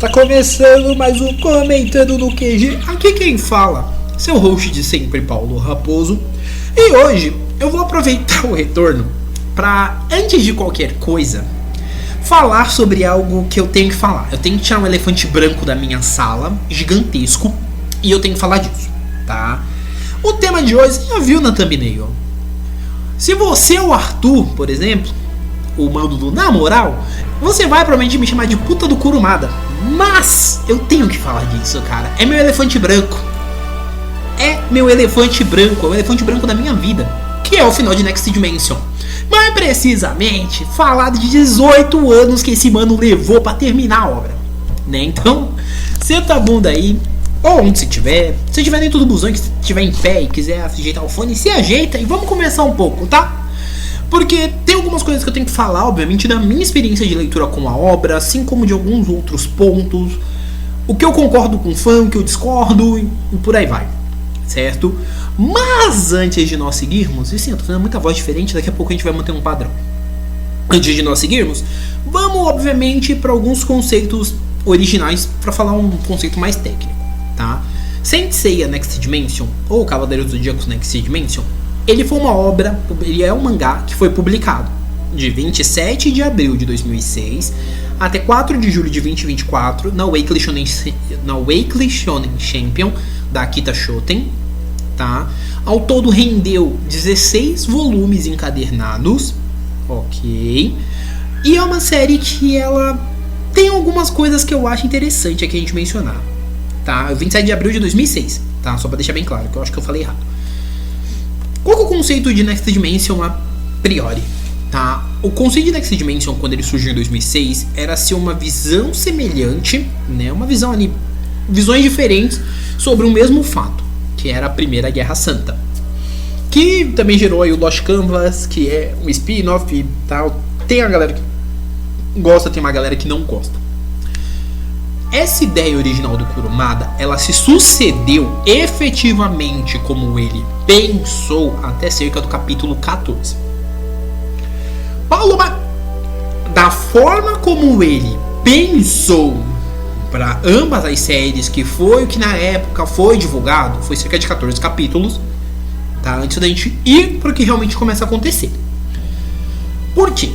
Está começando mais um Comentando no QG. Aqui quem fala, seu host de sempre, Paulo Raposo. E hoje eu vou aproveitar o retorno para, antes de qualquer coisa, falar sobre algo que eu tenho que falar. Eu tenho que tirar um elefante branco da minha sala, gigantesco, e eu tenho que falar disso, tá? O tema de hoje, você já viu na thumbnail. Se você é o Arthur, por exemplo, o mano do Na Moral, você vai provavelmente me chamar de puta do Kurumada. Mas eu tenho que falar disso, cara. É meu elefante branco. É meu elefante branco. É o elefante branco da minha vida, que é o final de Next Dimension. Mais precisamente, falar de 18 anos que esse mano levou pra terminar a obra, né? Então, senta a bunda aí, ou onde você estiver. Se estiver dentro do busão, que estiver em pé e quiser ajeitar o fone, se ajeita e vamos começar um pouco, tá? Porque tem algumas coisas que eu tenho que falar, obviamente, da minha experiência de leitura com a obra, assim como de alguns outros pontos, o que eu concordo com o fã, o que eu discordo e por aí vai, certo? Mas antes de nós seguirmos, e sim, eu tô fazendo muita voz diferente, daqui a pouco a gente vai manter um padrão. Antes de nós seguirmos, vamos obviamente para alguns conceitos originais, para falar um conceito mais técnico, tá? Saint Seiya Next Dimension, ou Cavaleiros do Zodíaco Next Dimension, ele foi uma obra, ele é um mangá que foi publicado de 27 de abril de 2006 até 4 de julho de 2024 na Weekly Shonen Champion da Akita Shoten, tá? Ao todo rendeu 16 volumes encadernados, ok? E é uma série que ela tem algumas coisas que eu acho interessante aqui a gente mencionar, tá? 27 de abril de 2006, tá? Só pra deixar bem claro, que eu acho que eu falei errado. Qual que é o conceito de Next Dimension a priori, tá? O conceito de Next Dimension, quando ele surgiu em 2006, era ser uma visão semelhante, né? Uma visão ali, visões diferentes sobre o mesmo fato, que era a Primeira Guerra Santa, que também gerou aí o Lost Canvas, que é um spin-off e tal. Tem a galera que gosta, tem uma galera que não gosta. Essa ideia original do Kurumada, ela se sucedeu efetivamente como ele pensou até cerca do capítulo 14. Paulo, da forma como ele pensou para ambas as séries, que foi o que na época foi divulgado, foi cerca de 14 capítulos, tá? Antes da gente ir para o que realmente começa a acontecer. Por quê?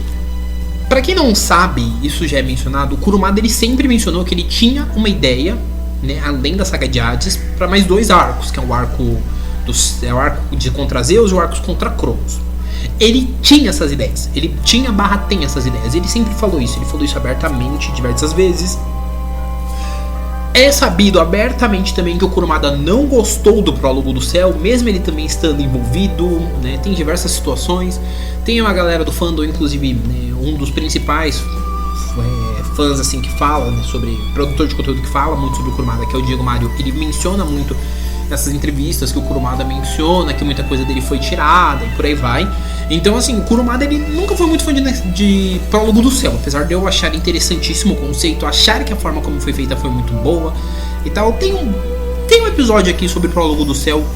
Pra quem não sabe, isso já é mencionado, o Kurumada ele sempre mencionou que ele tinha uma ideia, né, além da saga de Hades, para mais dois arcos, que é o arco de contra Zeus e o arco contra Cronos. Ele tinha essas ideias, ele tinha tem essas ideias, ele sempre falou isso abertamente diversas vezes. É sabido abertamente também que o Kurumada não gostou do Prólogo do Céu, mesmo ele também estando envolvido, né? Tem diversas situações. Tem uma galera do fandom, inclusive, né, um dos principais fãs assim que fala, né, sobre produtor de conteúdo que fala muito sobre o Kurumada, que é o Diego Mário. Ele menciona muito nessas entrevistas que o Kurumada menciona que muita coisa dele foi tirada e por aí vai. Então assim, o Kurumada ele nunca foi muito fã de Prólogo do Céu, apesar de eu achar interessantíssimo o conceito, achar que a forma como foi feita foi muito boa e tal. Tem um episódio aqui sobre Prólogo do Céu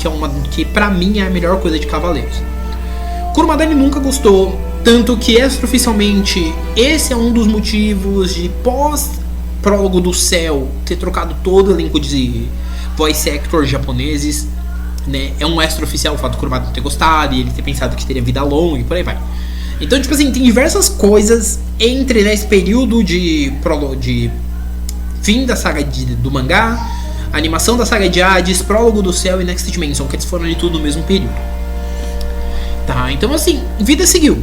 que pra mim é a melhor coisa de Cavaleiros. O Kurumada ele nunca gostou, tanto que extraoficialmente esse é um dos motivos de pós Prólogo do Céu ter trocado todo o elenco de voice actors japoneses, né? É um extraoficial o fato do Kurumada não ter gostado e ele ter pensado que teria vida longa e por aí vai. Então, tipo assim, tem diversas coisas entre, né, esse período de fim da saga do mangá, animação da saga de Hades, Prólogo do Céu e Next Dimension, que eles foram ali tudo no mesmo período. Tá, então assim, vida seguiu.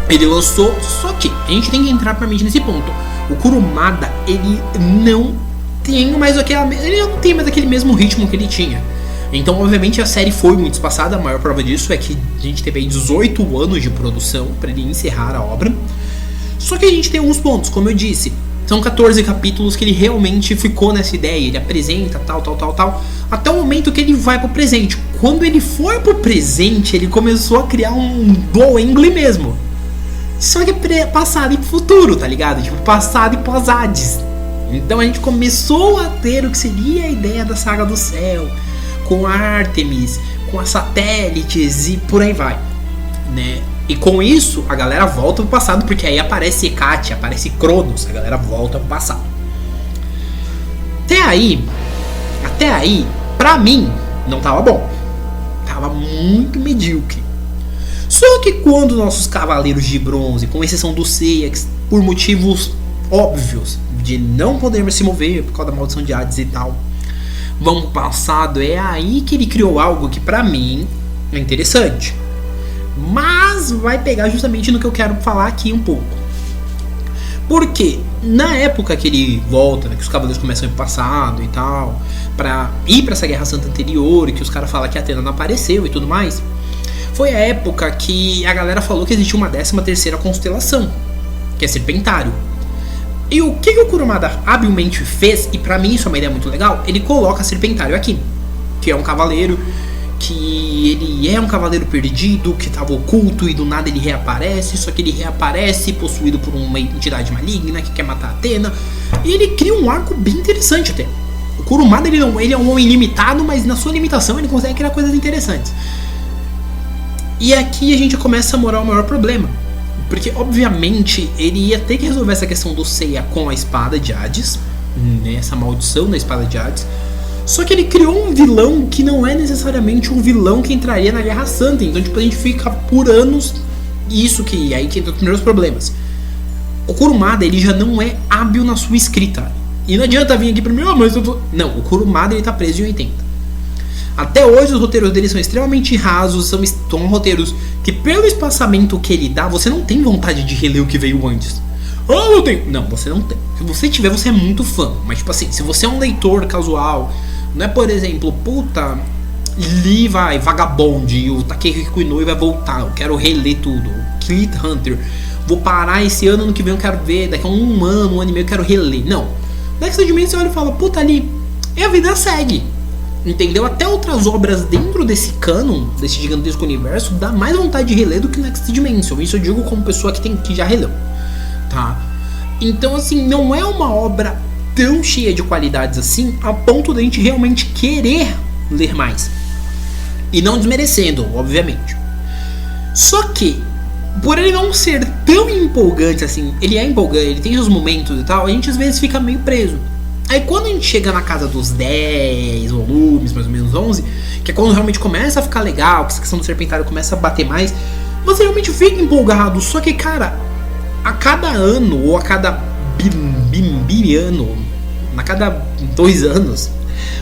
Ele lançou, só que a gente tem que entrar pra mente nesse ponto. O Kurumada, ele não tem mais aquele mesmo ritmo que ele tinha. Então, obviamente, a série foi muito espaçada. A maior prova disso é que a gente teve aí 18 anos de produção para ele encerrar a obra. Só que a gente tem alguns pontos, como eu disse. São 14 capítulos que ele realmente ficou nessa ideia. Ele apresenta tal, até o momento que ele vai pro presente. Quando ele for pro presente, ele começou a criar um dual angle mesmo. Só que passado e futuro, tá ligado? Tipo, passado e pós-Hades. Então a gente começou a ter o que seria a ideia da Saga do Céu, com a Artemis, com as satélites e por aí vai, né? E com isso a galera volta pro passado, porque aí aparece Hecate, aparece Cronos, a galera volta pro passado. até aí, pra mim, não tava bom. Tava muito medíocre. Só que quando nossos cavaleiros de bronze, com exceção do Seiya, por motivos óbvios de não poder se mover por causa da maldição de Hades e tal, vão pro passado, é aí que ele criou algo que pra mim é interessante. Mas vai pegar justamente no que eu quero falar aqui um pouco. Porque na época que ele volta, né, que os cavaleiros começam a ir pro passado e tal, pra ir pra essa Guerra Santa anterior, e que os caras falam que a Athena não apareceu e tudo mais, foi a época que a galera falou que existia uma 13ª constelação, que é Serpentário. E o que o Kurumada habilmente fez, e pra mim isso é uma ideia muito legal, ele coloca Serpentário aqui, que é um cavaleiro que ele é um cavaleiro perdido, que estava oculto e do nada ele reaparece, só que ele reaparece possuído por uma entidade maligna que quer matar a Athena, e ele cria um arco bem interessante até. O Kurumada ele é um homem limitado, mas na sua limitação ele consegue criar coisas interessantes. E aqui a gente começa a morar o maior problema, porque obviamente ele ia ter que resolver essa questão do Seiya com a espada de Hades, né, essa maldição da espada de Hades. Só que ele criou um vilão que não é necessariamente um vilão que entraria na Guerra Santa. Então tipo, a gente fica por anos. Isso que aí que entra os primeiros problemas. O Kurumada ele já não é hábil na sua escrita. E não adianta vir aqui pra mim, mas eu tô... Não, o Kurumada ele tá preso em 80. Até hoje os roteiros dele são extremamente rasos. São roteiros que pelo espaçamento que ele dá, você não tem vontade de reler o que veio antes. Ah, não tem. Não, você não tem. Se você tiver, você é muito fã. Mas tipo assim, se você é um leitor casual, não é, por exemplo, puta, li vai Vagabond e o Takehiko Inoue vai voltar, eu quero reler tudo. Kid Hunter, vou parar esse ano que vem eu quero ver, daqui a um ano, um ano e meio eu quero reler. Não. Next Dimension você olha e fala, puta ali, e a vida segue. Entendeu? Até outras obras dentro desse canon, desse gigantesco universo, dá mais vontade de reler do que Next Dimension. Isso eu digo como pessoa que já releu. Tá? Então assim, não é uma obra tão cheia de qualidades assim a ponto de a gente realmente querer ler mais. E não desmerecendo, obviamente. Só que, por ele não ser tão empolgante assim, ele é empolgante, ele tem seus momentos e tal, a gente às vezes fica meio preso. Aí quando a gente chega na casa dos 10 volumes, mais ou menos 11, que é quando realmente começa a ficar legal, que essa questão do Serpentário começa a bater mais, você realmente fica empolgado. Só que, cara, a cada ano ou a cada biano, a cada 2 anos,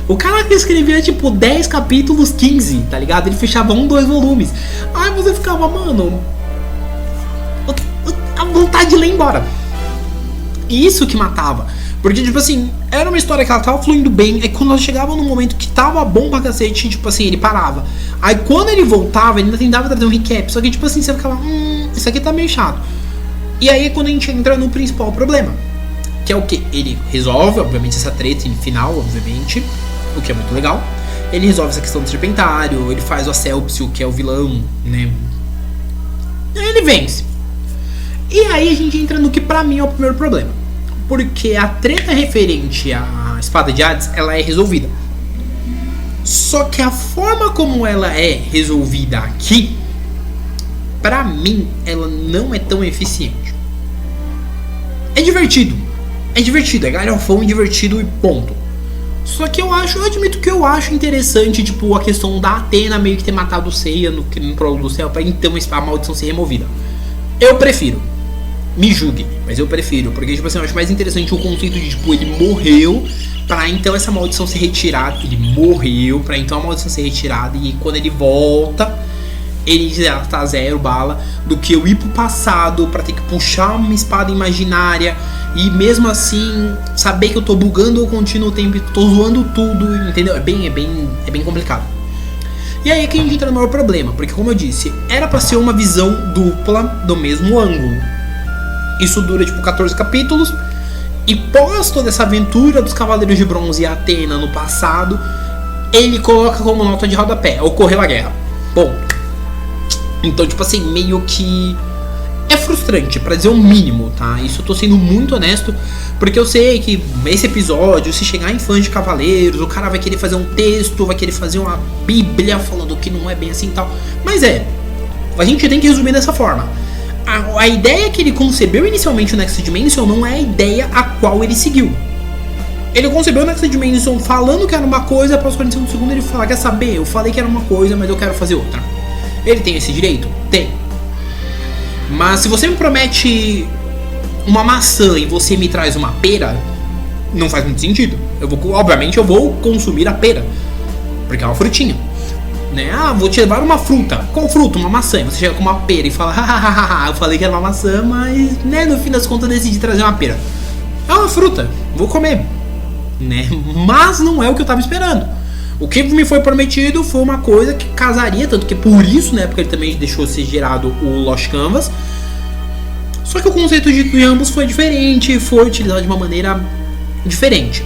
o cara que escrevia tipo 10 capítulos, 15, tá ligado? Ele fechava 2 volumes. Aí você ficava, mano, a vontade de ler embora. E isso que matava. Porque, tipo assim, era uma história que ela tava fluindo bem. Aí quando ela chegava num momento que tava bom pra cacete, tipo assim, ele parava. Aí quando ele voltava, ele ainda tentava trazer um recap. Só que, tipo assim, você ficava, isso aqui tá meio chato. E aí é quando a gente entra no principal problema, que é o que? Ele resolve, obviamente, essa treta final, obviamente, o que é muito legal. Ele resolve essa questão do Serpentário, ele faz o Acelpsio, que é o vilão, né? E aí ele vence. E aí a gente entra no que pra mim é o primeiro problema. Porque a treta referente à espada de Hades, ela é resolvida. Só que a forma como ela é resolvida aqui, pra mim, ela não é tão eficiente. É divertido, é galhofão e divertido e ponto. Só que eu admito que eu acho interessante, tipo, a questão da Athena meio que ter matado o Seiya no prólogo do céu, pra então a maldição ser removida. Eu prefiro. Me julgue, mas eu prefiro, porque tipo assim, eu acho mais interessante o conceito de tipo, ele morreu pra então essa maldição ser retirada. Ele morreu pra então a maldição ser retirada e quando ele volta, ele já tá 0 bala, do que eu ir pro passado pra ter que puxar uma espada imaginária e mesmo assim saber que eu tô bugando o contínuo tempo e tô zoando tudo, entendeu? É bem complicado. E aí é que a gente entra no maior problema, porque como eu disse, era pra ser uma visão dupla do mesmo ângulo. Isso dura tipo 14 capítulos. E pós toda essa aventura dos Cavaleiros de Bronze e Athena no passado, ele coloca como nota de rodapé: ocorreu a guerra. Bom, então tipo assim, meio que é frustrante, pra dizer o mínimo, tá? Isso eu tô sendo muito honesto, porque eu sei que esse episódio, se chegar em fãs de Cavaleiros, o cara vai querer fazer um texto, vai querer fazer uma bíblia falando que não é bem assim e tal. Mas a gente tem que resumir dessa forma. A ideia que ele concebeu inicialmente no Next Dimension não é a ideia a qual ele seguiu. Ele concebeu o Next Dimension falando que era uma coisa, após 45 segundos ele fala, quer saber? Eu falei que era uma coisa, mas eu quero fazer outra. Ele tem esse direito? Tem. Mas se você me promete uma maçã e você me traz uma pera, não faz muito sentido. Obviamente eu vou consumir a pera, porque é uma frutinha, né? Ah, vou te levar uma fruta. Qual fruta? Uma maçã. E você chega com uma pera e fala, hahaha, eu falei que era uma maçã, mas, né, no fim das contas eu decidi trazer uma pera. É uma fruta, vou comer, né? Mas não é o que eu tava esperando. O que me foi prometido foi uma coisa que casaria, tanto que por isso, na época, ele também deixou ser gerado o Lost Canvas. Só que o conceito de ambos foi diferente, foi utilizado de uma maneira diferente.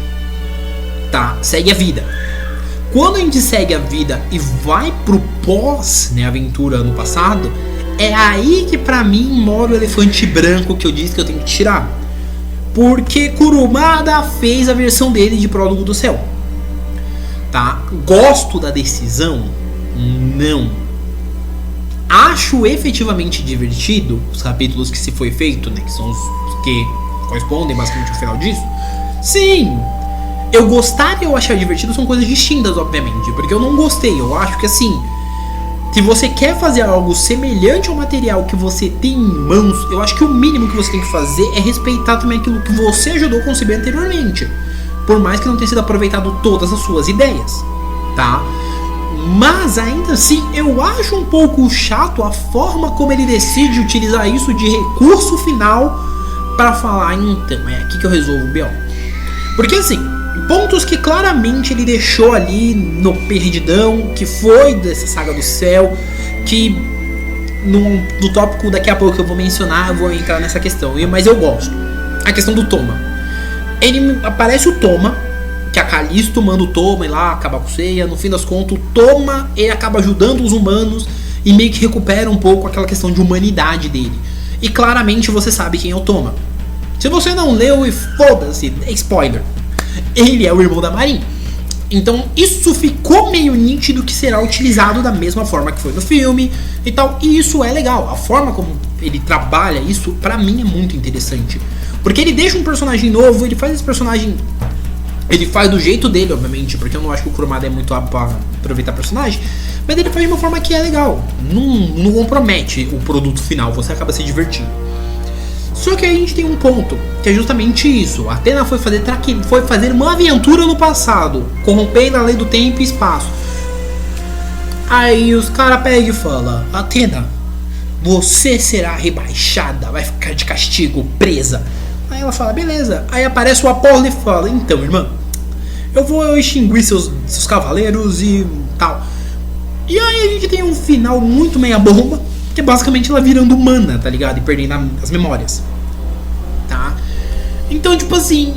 Tá, segue a vida. Quando a gente segue a vida e vai pro pós, né, aventura no passado, é aí que pra mim mora o elefante branco que eu disse que eu tenho que tirar. Porque Kurumada fez a versão dele de Prólogo do Céu. Tá? Gosto da decisão? Não. Acho efetivamente divertido os capítulos que se foi feito, né? Que são os que correspondem basicamente ao final disso. Sim. Eu gostar e eu achar divertido são coisas distintas, obviamente. Porque eu não gostei. Eu acho que assim, se você quer fazer algo semelhante ao material que você tem em mãos, eu acho que o mínimo que você tem que fazer é respeitar também aquilo que você ajudou a conceber anteriormente. Por mais que não tenha sido aproveitado todas as suas ideias, tá? Mas ainda assim, eu acho um pouco chato a forma como ele decide utilizar isso de recurso final para falar, então, é aqui que eu resolvo o B.O. Porque assim, pontos que claramente ele deixou ali no Perdidão, que foi dessa saga do céu, que no tópico daqui a pouco eu vou mencionar, eu vou entrar nessa questão, mas eu gosto. A questão do Toma. Ele aparece o Toma, que a Calisto manda o Toma ir lá acabar com o Seiya. No fim das contas, o Toma, ele acaba ajudando os humanos e meio que recupera um pouco aquela questão de humanidade dele. E claramente você sabe quem é o Toma. Se você não leu, e foda-se, é spoiler. Ele é o irmão da Marin. Então isso ficou meio nítido que será utilizado da mesma forma que foi no filme e tal. E isso é legal. A forma como ele trabalha isso, pra mim, é muito interessante. Porque ele deixa um personagem novo, ele faz esse personagem... Ele faz do jeito dele, obviamente, porque eu não acho que o Kurumada é muito apto a aproveitar personagem. Mas ele faz de uma forma que é legal. Não compromete o produto final, você acaba se divertindo. Só que aí a gente tem um ponto, que é justamente isso. A Athena foi fazer uma aventura no passado, corrompendo a lei do tempo e espaço. Aí os caras pegam e falam: Athena, você será rebaixada, vai ficar de castigo, presa. Aí ela fala, beleza. Aí aparece o Apolo e fala, então, irmã, eu vou extinguir seus cavaleiros e tal. E aí a gente tem um final muito meia bomba, que é basicamente ela virando humana, tá ligado? E perdendo as memórias, tá? Então, tipo assim,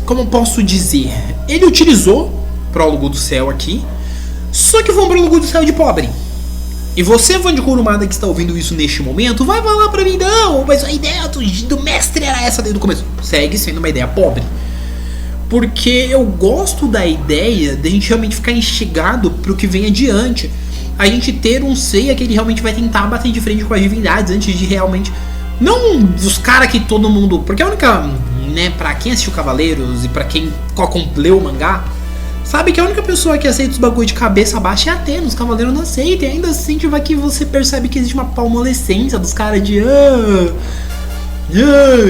como eu posso dizer? Ele utilizou Prólogo do Céu aqui, só que foi um Prólogo do Céu de pobre. E você, fã de Kurumada, que está ouvindo isso neste momento, vai falar pra mim, não, mas a ideia do mestre era essa desde o começo. Segue sendo uma ideia pobre. Porque eu gosto da ideia de a gente realmente ficar instigado pro que vem adiante. A gente ter um Seiya que ele realmente vai tentar bater de frente com as divindades antes de realmente... Não os caras que todo mundo... Porque a única... né, pra quem assistiu Cavaleiros e pra quem leu o mangá, sabe que a única pessoa que aceita os bagulho de cabeça baixa é a Athena. Os cavaleiros não aceitam. E ainda assim que você percebe que existe uma palmolescência dos caras de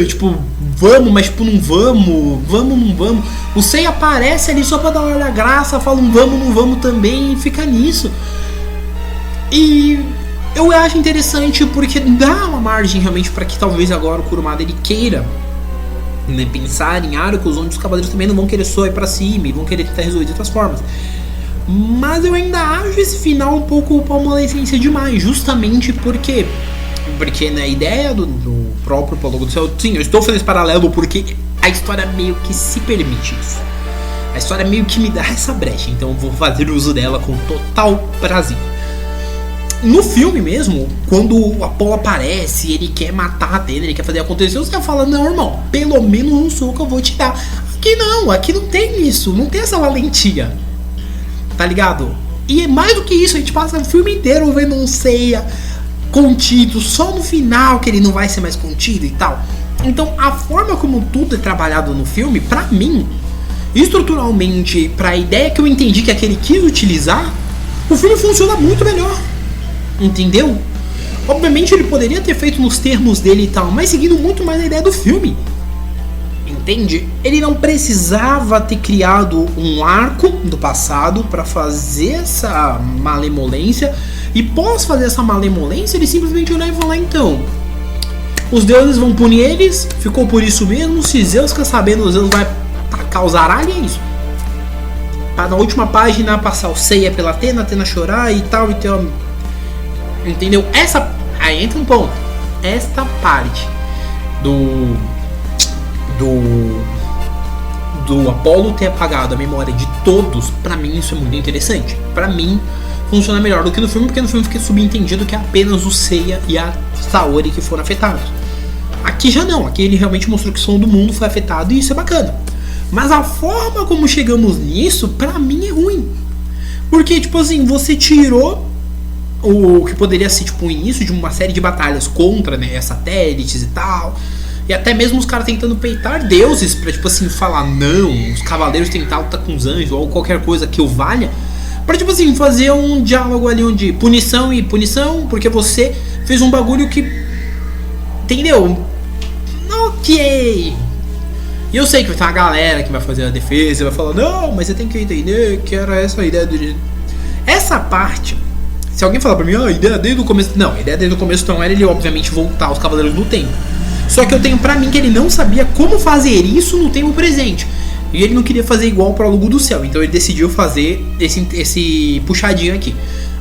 tipo, vamos, mas tipo, não vamos. O Seiya aparece ali só pra dar uma hora da graça, fala um vamos, não vamos também, e fica nisso. E eu acho interessante porque dá uma margem realmente pra que talvez agora o Kurumada ele queira, né, pensar em arcos onde os cavaleiros também não vão querer só ir pra cima e vão querer tentar resolver de outras formas. Mas eu ainda acho esse final um pouco palmolescência demais, justamente porque na ideia do próprio Prólogo do Céu, sim, eu estou fazendo esse paralelo porque a história meio que se permite isso. A história meio que me dá essa brecha, então eu vou fazer uso dela com total prazer. No filme mesmo, quando o Apolo aparece e ele quer matar a Athena, ele quer fazer acontecer, você fala, não, irmão, pelo menos um soco eu vou te dar. Aqui não tem isso, não tem essa valentia, tá ligado? E mais do que isso, a gente passa o filme inteiro vendo um Seiya contido, só no final que ele não vai ser mais contido e tal. Então a forma como tudo é trabalhado no filme, pra mim, estruturalmente, pra ideia que eu entendi que aquele quis utilizar, o filme funciona muito melhor. Entendeu? Obviamente ele poderia ter feito nos termos dele e tal, mas seguindo muito mais a ideia do filme. Entende? Ele não precisava ter criado um arco do passado pra fazer essa malemolência. E pós fazer essa malemolência, ele simplesmente olhar e falar, então, os deuses vão punir eles, ficou por isso mesmo, se Zeus ficar sabendo, Zeus vai tacar os aralhos, é isso. Pra na última página passar o ceia pela Atena chorar e tal, e ter uma... Entendeu? Aí entra um ponto. Esta parte do Apolo ter apagado a memória de todos, pra mim isso é muito interessante. Pra mim funciona melhor do que no filme, porque no filme fica subentendido que é apenas o Seiya e a Saori que foram afetados. Aqui já não, aqui ele realmente mostrou que o som do mundo foi afetado e isso é bacana. Mas a forma como chegamos nisso, pra mim é ruim. Porque, tipo assim, você tirou o que poderia ser tipo o início de uma série de batalhas contra, né, satélites e tal. E até mesmo os caras tentando peitar deuses pra, tipo assim, falar não, os cavaleiros tentaram lutar com os anjos ou qualquer coisa que o valha. Pra, tipo assim, fazer um diálogo ali onde punição e punição, porque você fez um bagulho que... Entendeu? Ok. E eu sei que vai ter uma galera que vai fazer a defesa e vai falar, não, mas você tem que entender que era essa a ideia do... Essa parte, se alguém falar pra mim, a ideia desde o começo... Não, a ideia desde o começo não era ele, obviamente, voltar aos Cavaleiros do Tempo. Só que eu tenho pra mim que ele não sabia como fazer isso no tempo presente. E ele não queria fazer igual o Prólogo do Céu. Então ele decidiu fazer esse puxadinho aqui.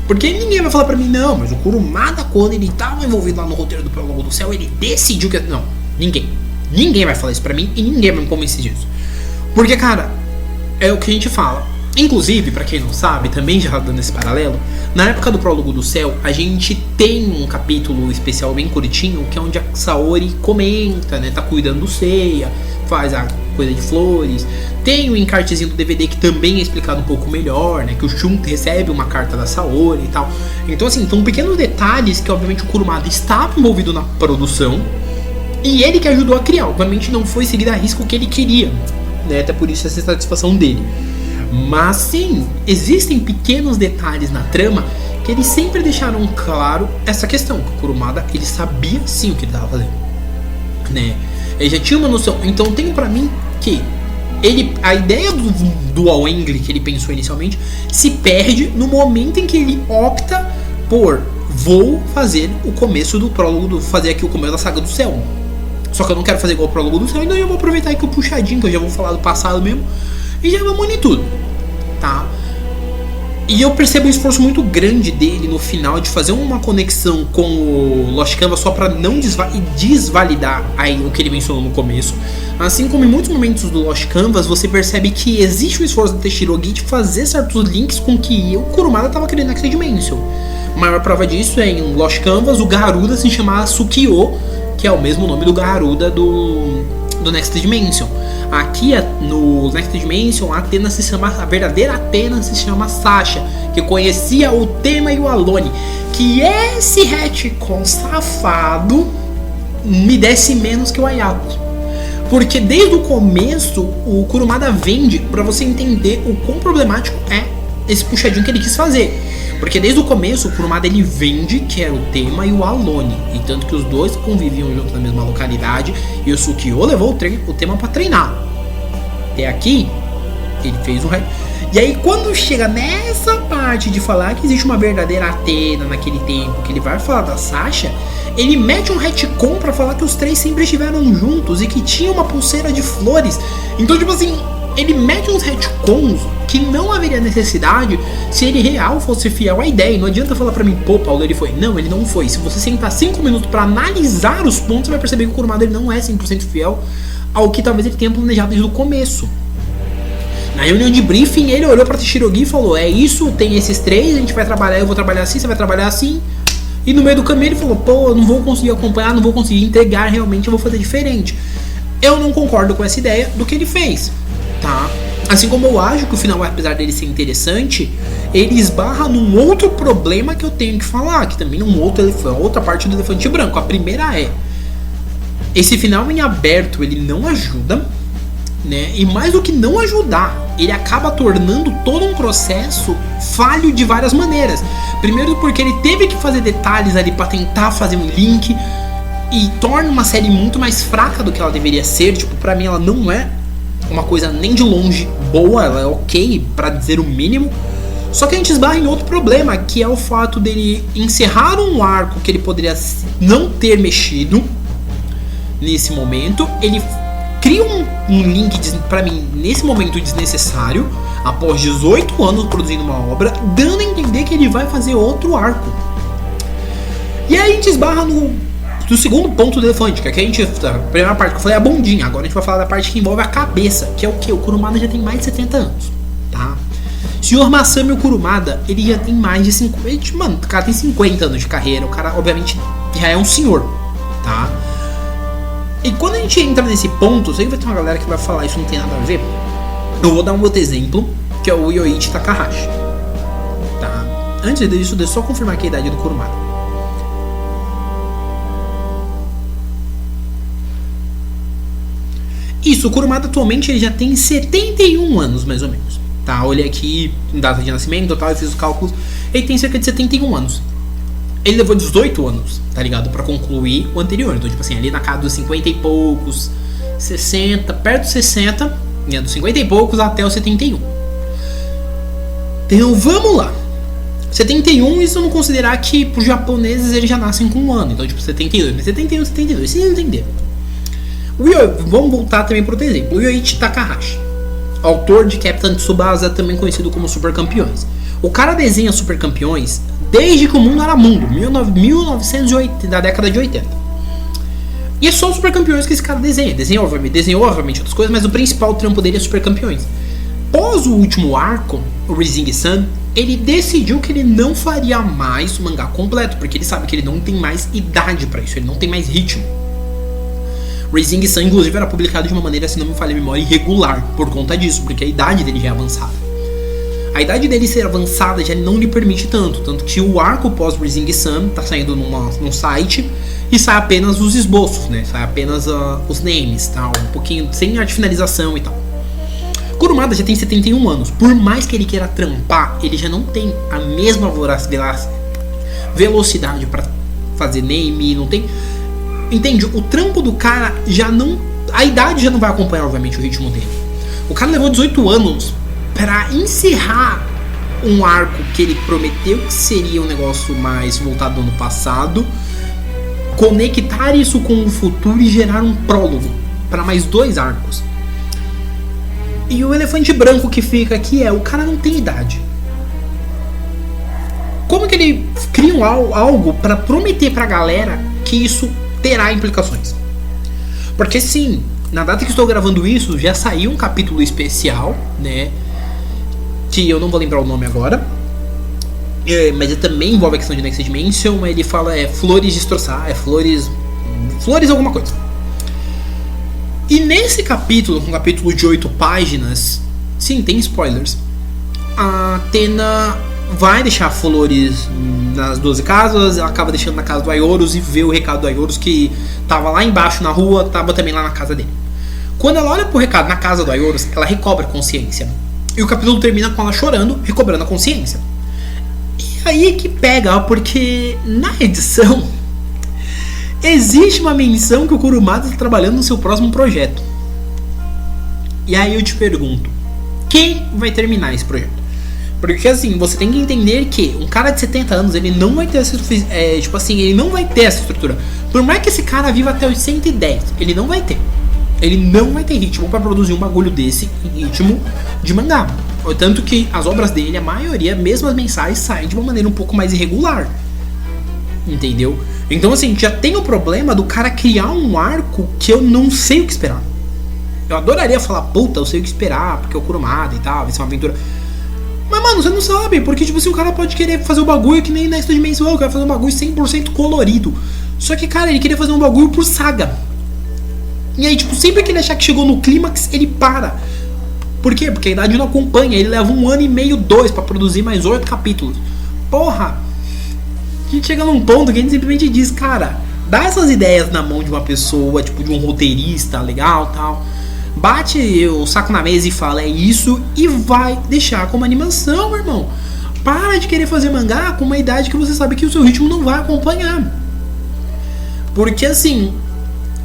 Porque ninguém vai falar pra mim, não, mas o Kurumada, quando ele tava envolvido lá no roteiro do Prólogo do Céu, ele decidiu que... Não, ninguém. Ninguém vai falar isso pra mim e ninguém vai me convencer disso. Porque, cara, é o que a gente fala. Inclusive, pra quem não sabe, também já dando esse paralelo, na época do Prólogo do Céu, a gente tem um capítulo especial bem curtinho, que é onde a Saori comenta, né, tá cuidando do Seiya, faz a coisa de flores. Tem o encartezinho do DVD que também é explicado um pouco melhor, né, que o Shun recebe uma carta da Saori e tal. Então, assim, são pequenos detalhes que, obviamente, o Kurumada estava envolvido na produção e ele que ajudou a criar. Obviamente não foi seguir a risco o que ele queria, né, até por isso essa satisfação dele. Mas sim, existem pequenos detalhes na trama que eles sempre deixaram claro essa questão, que o Kurumada, ele sabia sim o que ele estava fazendo, né? Ele já tinha uma noção. Então tem pra mim que a ideia do Dual Angle que ele pensou inicialmente se perde no momento em que ele opta por vou fazer o começo do prólogo, fazer aqui o começo da Saga do Céu. Só que eu não quero fazer igual o Prólogo do Céu, então eu vou aproveitar aqui o puxadinho, que eu já vou falar do passado mesmo, e já vamos unir tudo, tá? E eu percebo um esforço muito grande dele no final de fazer uma conexão com o Lost Canvas só pra não desvalidar aí o que ele mencionou no começo. Assim como em muitos momentos do Lost Canvas, você percebe que existe um esforço do Teshirogi de fazer certos links com que o Kurumada tava querendo Next Dimension. A maior prova disso é em Lost Canvas, o Garuda se chama Sukio, que é o mesmo nome do Garuda do Next Dimension. Aqui no Next Dimension, a verdadeira Athena se chama Sasha, que conhecia o Tema e o Alone. Que esse retcon safado me desce menos que o Ayato. Porque desde o começo o Kurumada vende pra você entender o quão problemático é esse puxadinho que ele quis fazer. Porque desde o começo o Kurumada ele vende que era o Tema e o Alone. E tanto que os dois conviviam juntos na mesma localidade. E o Sukio levou o Tema pra treinar. Até aqui ele fez um rap. E aí quando chega nessa parte de falar que existe uma verdadeira Athena naquele tempo, que ele vai falar da Sasha, ele mete um retcon pra falar que os três sempre estiveram juntos e que tinha uma pulseira de flores. Então tipo assim, ele mete uns retcons que não haveria necessidade se ele real fosse fiel à ideia. E não adianta falar pra mim, pô, Paulo, ele foi. Não, ele não foi. Se você sentar 5 minutos pra analisar os pontos, você vai perceber que o Kurumada ele não é 100% fiel ao que talvez ele tenha planejado desde o começo. Na reunião de briefing, ele olhou pra Teshirogi e falou, é isso, tem esses três, a gente vai trabalhar, eu vou trabalhar assim, você vai trabalhar assim. E no meio do caminho ele falou, pô, eu não vou conseguir acompanhar, não vou conseguir entregar, realmente eu vou fazer diferente. Eu não concordo com essa ideia do que ele fez, tá? Assim como eu acho que o final, apesar dele ser interessante, ele esbarra num outro problema que eu tenho que falar, que também é outra parte do elefante branco. A primeira é, Esse final em aberto, ele não ajuda, né? E mais do que não ajudar, ele acaba tornando todo um processo falho de várias maneiras. Primeiro porque ele teve que fazer detalhes ali pra tentar fazer um link e torna uma série muito mais fraca do que ela deveria ser. Tipo, pra mim ela não é uma coisa nem de longe boa, ela é ok, pra dizer o mínimo. Só que a gente esbarra em outro problema, que é o fato dele encerrar um arco que ele poderia não ter mexido nesse momento. Ele cria um link, pra mim, nesse momento desnecessário, após 18 anos produzindo uma obra, dando a entender que ele vai fazer outro arco. E aí a gente esbarra no segundo ponto do elefante, que aqui a primeira parte que eu falei é a bundinha, agora a gente vai falar da parte que envolve a cabeça, que é o que? O Kurumada já tem mais de 70 anos, tá? Senhor Masami Kurumada, ele já tem mais de 50, mano, o cara tem 50 anos de carreira, o cara obviamente já é um senhor, tá? E quando a gente entra nesse ponto, sei que vai ter uma galera que vai falar isso não tem nada a ver. Eu vou dar um outro exemplo, que é o Yoichi Takahashi, tá? Antes disso, deixa eu só confirmar aqui a idade do Kurumada. Isso, o Kurumada atualmente ele já tem 71 anos, mais ou menos, tá? Olhei aqui, data de nascimento, tal, eu fiz os cálculos. Ele tem cerca de 71 anos. Ele levou 18 anos, tá ligado? Pra concluir o anterior. Então, tipo assim, ali na casa dos 50 e poucos, 60, perto dos 60, né? Dos 50 e poucos até os 71. Então, vamos lá. 71, isso não considerar que pros japoneses eles já nascem com um ano. Então, tipo, 72, mas 71, 72, vocês entenderam. Vamos voltar também para outro exemplo. O Yoichi Takahashi, autor de Captain Tsubasa, também conhecido como Super Campeões. O cara desenha Super Campeões desde que o mundo era mundo, 1980, da década de 80. E é só os Super Campeões que esse cara desenha. Desenhou obviamente outras coisas, mas o principal trampo dele é Super Campeões. Após o último arco, o Rising Sun, ele decidiu que ele não faria mais o mangá completo, porque ele sabe que ele não tem mais idade para isso, ele não tem mais ritmo. Rising Sun, inclusive, era publicado de uma maneira, se não me falha a memória, irregular, por conta disso, porque a idade dele já é avançada. A idade dele ser avançada já não lhe permite tanto que o arco pós-Rising Sun tá saindo num site e sai apenas os esboços, né? Sai apenas os names, tal, um pouquinho, sem arte finalização e tal. Kurumada já tem 71 anos, por mais que ele queira trampar, ele já não tem a mesma velocidade para fazer name, não tem... Entende? O trampo do cara já não... A idade já não vai acompanhar, obviamente, o ritmo dele. O cara levou 18 anos pra encerrar um arco que ele prometeu que seria um negócio mais voltado ao ano passado, conectar isso com o futuro e gerar um prólogo para mais 2 arcos. E o elefante branco que fica aqui é: o cara não tem idade. Como que ele cria algo para prometer pra galera que isso terá implicações? Porque sim, na data que estou gravando isso, já saiu um capítulo especial, né? Que eu não vou lembrar o nome agora, mas ele também envolve a questão de Next Dimension. Ele fala flores destroçar, flores alguma coisa. E nesse capítulo, um capítulo de 8 páginas, sim, tem spoilers, a Atena vai deixar flores nas 12 casas, ela acaba deixando na casa do Aioros e vê o recado do Aioros que tava lá embaixo na rua, tava também lá na casa dele. Quando ela olha pro recado na casa do Aioros, ela recobra a consciência. E o capítulo termina com ela chorando, recobrando a consciência. E aí que pega, porque na edição existe uma menção que o Kurumada está trabalhando no seu próximo projeto. E aí eu te pergunto, quem vai terminar esse projeto? Porque assim, você tem que entender que um cara de 70 anos, ele não vai ter essa, tipo assim, ele não vai ter essa estrutura. Por mais que esse cara viva até os 110, ele não vai ter. Ele não vai ter ritmo pra produzir um bagulho desse em ritmo de mangá. Tanto que as obras dele, a maioria, mesmo as mensais, saem de uma maneira um pouco mais irregular. Entendeu? Então assim, já tem o problema do cara criar um arco que eu não sei o que esperar. Eu adoraria falar, puta, eu sei o que esperar, porque é o Kurumada e tal, vai ser uma aventura. Mas, mano, você não sabe, porque, tipo assim, o cara pode querer fazer um bagulho que nem Next Dimension, quer fazer um bagulho 100% colorido. Só que, cara, ele queria fazer um bagulho por saga. E aí, tipo, sempre que ele achar que chegou no clímax, ele para. Por quê? Porque a idade não acompanha, ele leva 1 ano e meio, 2 pra produzir mais 8 capítulos. Porra! A gente chega num ponto que a gente simplesmente diz, cara, dá essas ideias na mão de uma pessoa, tipo, de um roteirista legal, tal. Bate o saco na mesa e fala, é isso, e vai deixar como animação, meu irmão. Para de querer fazer mangá com uma idade que você sabe que o seu ritmo não vai acompanhar. Porque assim,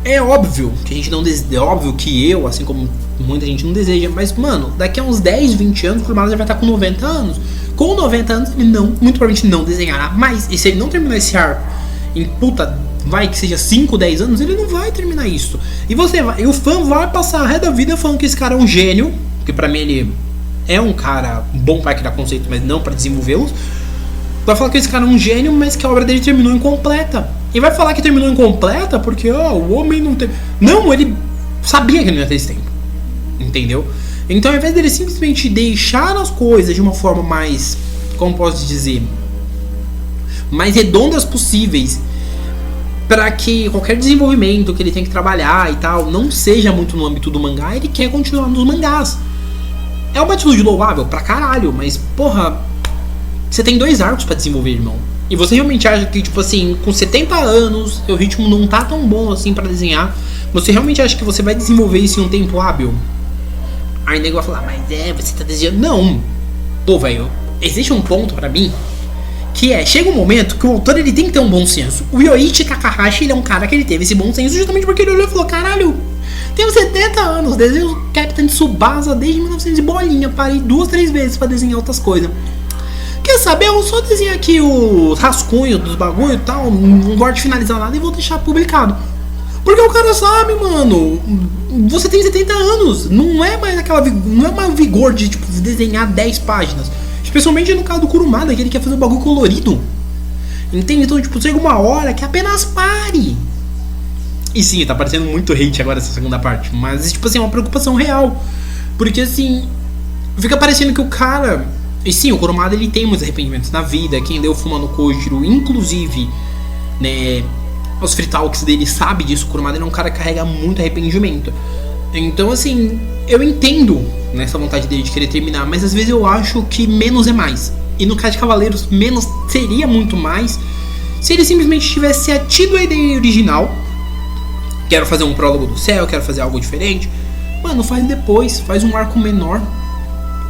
é óbvio que a gente não deseja, é óbvio que eu, assim como muita gente não deseja, mas mano, daqui a uns 10, 20 anos o Kurumada já vai estar com 90 anos. Com 90 anos ele não, muito provavelmente não desenhará mais. E se ele não terminar esse arco em puta, vai que seja 5, 10 anos, ele não vai terminar isso. E o fã vai passar a ré da vida falando que esse cara é um gênio, que pra mim ele é um cara bom pra criar conceitos, mas não pra desenvolvê-los. Vai falar que esse cara é um gênio, mas que a obra dele terminou incompleta. E vai falar que terminou incompleta porque o homem não teve... Não, ele sabia que ele não ia ter esse tempo. Entendeu? Então ao invés dele simplesmente deixar as coisas de uma forma mais, como posso dizer, mais redondas possíveis, para que qualquer desenvolvimento que ele tem que trabalhar e tal não seja muito no âmbito do mangá, ele quer continuar nos mangás. É uma atitude louvável pra caralho, mas porra, você tem 2 arcos pra desenvolver, irmão. E você realmente acha que, tipo assim, com 70 anos, seu ritmo não tá tão bom assim pra desenhar? Você realmente acha que você vai desenvolver isso em um tempo hábil? Aí o nego vai falar, mas você tá desenhando... Não. Pô, velho, existe um ponto pra mim que chega um momento que o autor ele tem que ter um bom senso. O Yoichi Takahashi, ele é um cara que ele teve esse bom senso justamente porque ele olhou e falou, caralho, tenho 70 anos, desenho Captain Tsubasa desde 1900 e bolinha, parei 2, 3 vezes pra desenhar outras coisas. Quer saber, eu só desenho aqui o rascunho dos bagulho e tal, não gosto de finalizar nada e vou deixar publicado. Porque o cara sabe, mano, você tem 70 anos, não é mais o vigor de tipo, desenhar 10 páginas. Especialmente no caso do Kurumada, que ele quer fazer um bagulho colorido. Entende? Então, tipo, chega uma hora que apenas pare. E sim, tá parecendo muito hate agora essa segunda parte. Mas, tipo assim, é uma preocupação real. Porque, assim, fica parecendo que o cara... E sim, o Kurumada, ele tem muitos arrependimentos na vida. Quem deu Fuma no Kojiro, inclusive, né... Os free talks dele sabe disso. O Kurumada é um cara que carrega muito arrependimento. Então, assim, eu entendo nessa vontade dele de querer terminar, mas às vezes eu acho que menos é mais. E no caso de Cavaleiros, menos seria muito mais se ele simplesmente tivesse tido a ideia original. Quero fazer um prólogo do céu, quero fazer algo diferente. Mano, faz depois, faz um arco menor.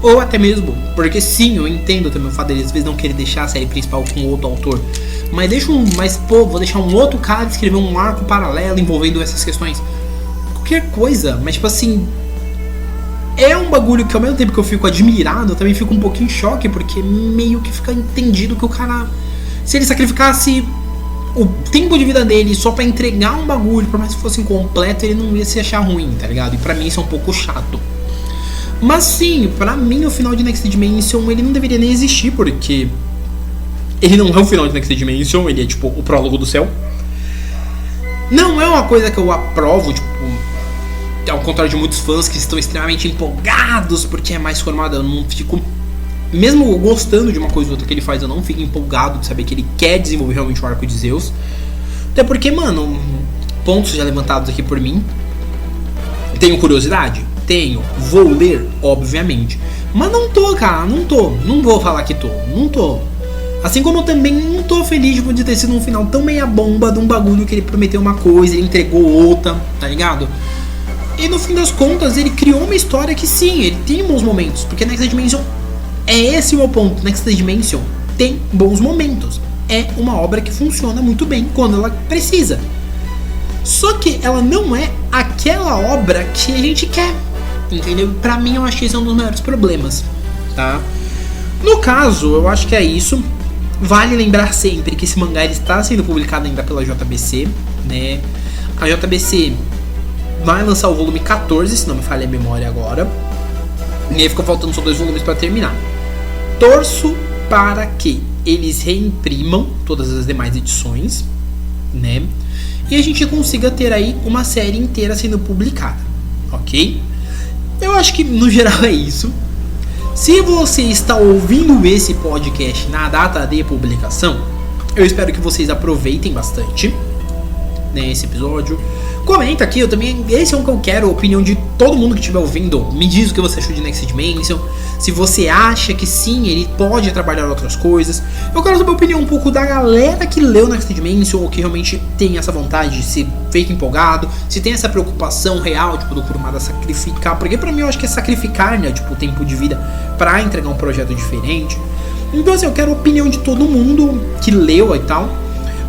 Ou até mesmo, porque sim, eu entendo também o fato dele às vezes não querer deixar a série principal com outro autor. Mas vou deixar um outro cara escrever um arco paralelo envolvendo essas questões. Qualquer coisa, mas tipo assim, é um bagulho que ao mesmo tempo que eu fico admirado, eu também fico um pouquinho em choque, porque meio que fica entendido que o cara, se ele sacrificasse o tempo de vida dele só pra entregar um bagulho, por mais que fosse incompleto, ele não ia se achar ruim, tá ligado? E pra mim isso é um pouco chato. Mas sim, pra mim o final de Next Dimension ele não deveria nem existir, porque ele não é o final de Next Dimension, ele é tipo o prólogo do céu. Não é uma coisa que eu aprovo, tipo, ao contrário de muitos fãs que estão extremamente empolgados porque é mais formado. Eu não fico, mesmo gostando de uma coisa ou outra que ele faz, eu não fico empolgado de saber que ele quer desenvolver realmente o arco de Zeus. Até porque, mano, pontos já levantados aqui por mim. Tenho curiosidade? Tenho. Vou ler? Obviamente. Mas não tô, cara, não vou falar que não tô. Assim como eu também não tô feliz de ter sido um final tão meia bomba de um bagulho que ele prometeu uma coisa, ele entregou outra, tá ligado? E no fim das contas ele criou uma história que sim, ele tem bons momentos. Porque Next Dimension, é esse o meu ponto, Next Dimension tem bons momentos. É uma obra que funciona muito bem quando ela precisa. Só que ela não é aquela obra que a gente quer, entendeu? Pra mim eu acho que esse é um dos maiores problemas, tá? No caso, eu acho que é isso. Vale lembrar sempre que esse mangá ele está sendo publicado ainda pela JBC, né? A JBC vai lançar o volume 14, se não me falha a memória agora. E aí ficam faltando só 2 volumes para terminar. Torço para que eles reimprimam todas as demais edições, né? E a gente consiga ter aí uma série inteira sendo publicada, ok? Eu acho que no geral é isso. Se você está ouvindo esse podcast na data de publicação, eu espero que vocês aproveitem bastante, né, esse episódio. Comenta aqui, esse é um que eu quero, a opinião de todo mundo que estiver ouvindo. Me diz o que você achou de Next Dimension, se você acha que sim, ele pode trabalhar outras coisas. Eu quero saber a opinião um pouco da galera que leu Next Dimension, ou que realmente tem essa vontade de ser feito empolgado, se tem essa preocupação real, tipo, do Kurumada sacrificar, porque pra mim eu acho que é sacrificar, né, tipo, o tempo de vida pra entregar um projeto diferente. Então assim, eu quero a opinião de todo mundo que leu e tal,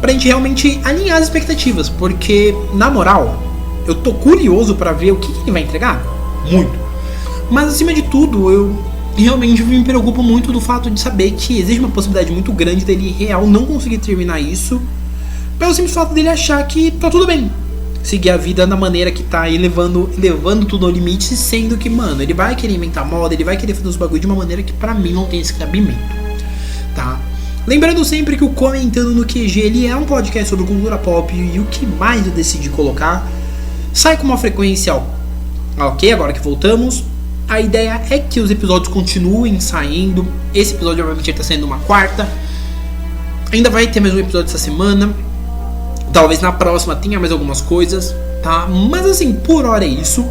pra gente realmente alinhar as expectativas, porque, na moral, eu tô curioso pra ver o que ele vai entregar, muito. Mas, acima de tudo, eu realmente me preocupo muito do fato de saber que existe uma possibilidade muito grande dele real não conseguir terminar isso, pelo simples fato dele achar que tá tudo bem, seguir a vida da maneira que tá, e levando tudo ao limite, sendo que, mano, ele vai querer inventar moda, ele vai querer fazer os bagulho de uma maneira que pra mim não tem esse cabimento, tá? Lembrando sempre que o Comentando no QG, ele é um podcast sobre cultura pop, e o que mais eu decidi colocar sai com uma frequência, ok, agora que voltamos. A ideia é que os episódios continuem saindo. Esse episódio obviamente está saindo uma quarta. Ainda vai ter mais um episódio essa semana. Talvez na próxima tenha mais algumas coisas, tá? Mas assim, por hora é isso.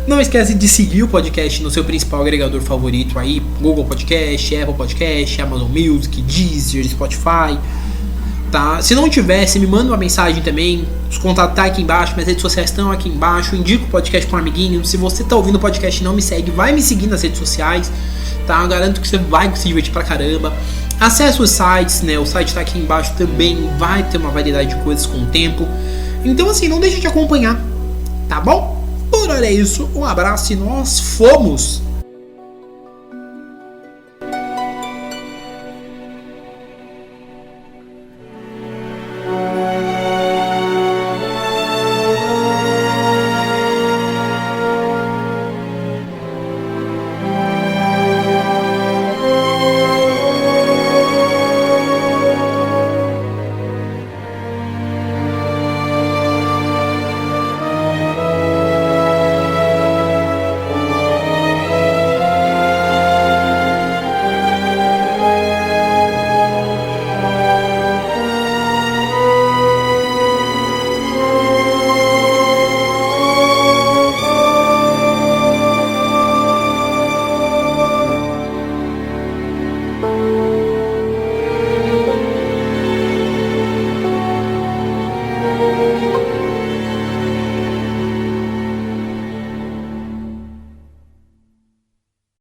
Não esquece de seguir o podcast no seu principal agregador favorito aí, Google Podcast, Apple Podcast, Amazon Music, Deezer, Spotify, tá? Se não tiver, você me manda uma mensagem também, os contatos tá aqui embaixo, minhas redes sociais estão aqui embaixo, indica o podcast para um amiguinho. Se você tá ouvindo o podcast e não me segue, vai me seguir nas redes sociais, tá? Eu garanto que você vai se divertir pra caramba. Acesse os sites, né? O site tá aqui embaixo também, vai ter uma variedade de coisas com o tempo. Então assim, não deixa de acompanhar, tá bom? Por hora é isso, um abraço e nós fomos!